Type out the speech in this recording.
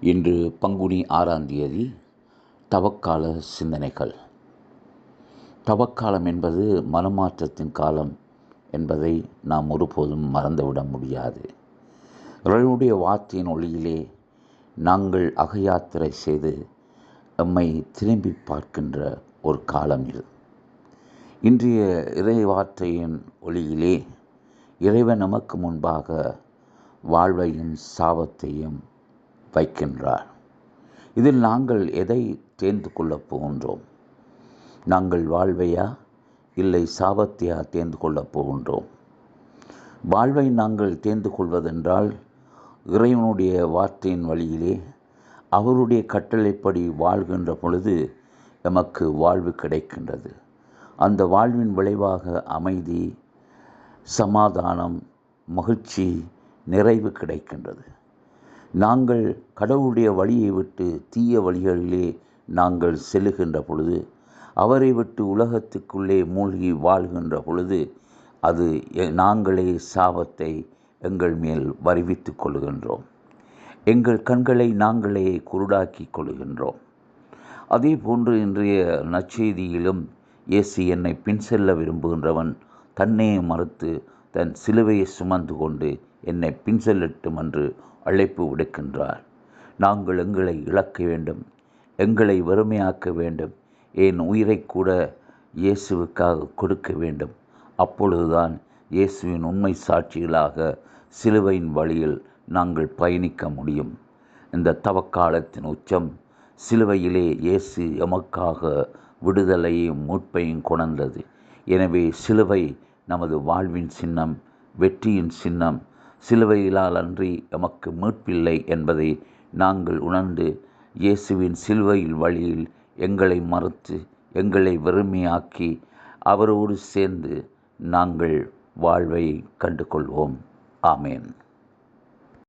இன்று பங்குனி 6ஆம் தேதி. தவக்கால சிந்தனைகள். தவக்காலம் என்பது மனமாற்றத்தின் காலம் என்பதை நாம் ஒருபோதும் மறந்துவிட முடியாது. இறைவனுடைய வார்த்தையின் ஒளியிலே நாங்கள் அகயாத்திரை செய்து எம்மை திரும்பி பார்க்கின்ற ஒரு காலம் இது. இன்றைய இறை வார்த்தையின் ஒளியிலே இறைவன் நமக்கு முன்பாக வாழ்வையும் சாபத்தையும் வைக்கின்றார். இதில் நாங்கள் எதை தேர்ந்து கொள்ளப் போகின்றோம்? நாங்கள் வாழ்வையா இல்லை சாபத்தையா தேர்ந்து கொள்ளப் போகின்றோம்? வாழ்வை நாங்கள் தேர்ந்து கொள்வதென்றால் இறைவனுடைய வார்த்தையின் வழியிலே அவருடைய கட்டளைப்படி வாழ்கின்ற பொழுது எமக்கு வாழ்வு கிடைக்கின்றது. அந்த வாழ்வின் விளைவாக அமைதி, சமாதானம், மகிழ்ச்சி, நிறைவு கிடைக்கின்றது. நாங்கள் கடவுளுடைய வழியை விட்டு தீய வழிகளிலே நாங்கள் செல்லுகின்ற பொழுது, அவரை விட்டு உலகத்துக்குள்ளே மூழ்கி வாழ்கின்ற பொழுது, அது நாங்களே சாபத்தை எங்கள் மேல் வருவித்து கொள்கின்றோம். எங்கள் கண்களை நாங்களே குருடாக்கி கொள்கின்றோம். அதே போன்று இன்றைய நற்செய்தியிலும் இயேசு என்னை பின் செல்ல விரும்புகின்றவன் தன்னை மறுத்து தன் சிலுவையை சுமந்து கொண்டு என்னை பின் செல்லட்டும் என்று அழைப்பு விடுக்கின்றார். நாங்கள் எங்களை இழக்க வேண்டும், எங்களை வெறுமையாக்க வேண்டும், என் உயிரை கூட இயேசுவுக்காக கொடுக்க வேண்டும். அப்பொழுதுதான் இயேசுவின் உண்மை சாட்சிகளாக சிலுவையின் வழியில் நாங்கள் பயணிக்க முடியும். இந்த தவக்காலத்தின் உச்சம் சிலுவையிலே இயேசு எமக்காக விடுதலையும் மீட்பையும் கொணர்ந்தது. எனவே சிலுவை நமது வாழ்வின் சின்னம், வெற்றியின் சின்னம். சிலுவையிலால் அன்றி எமக்கு மீட்பில்லை என்பதை நாங்கள் உணர்ந்து இயேசுவின் சிலுவையில் வழியில் எங்களை மறுத்து எங்களை வெறுமையாக்கி அவரோடு சேர்ந்து நாங்கள் வாழ்வை கண்டு கொள்வோம். ஆமேன்.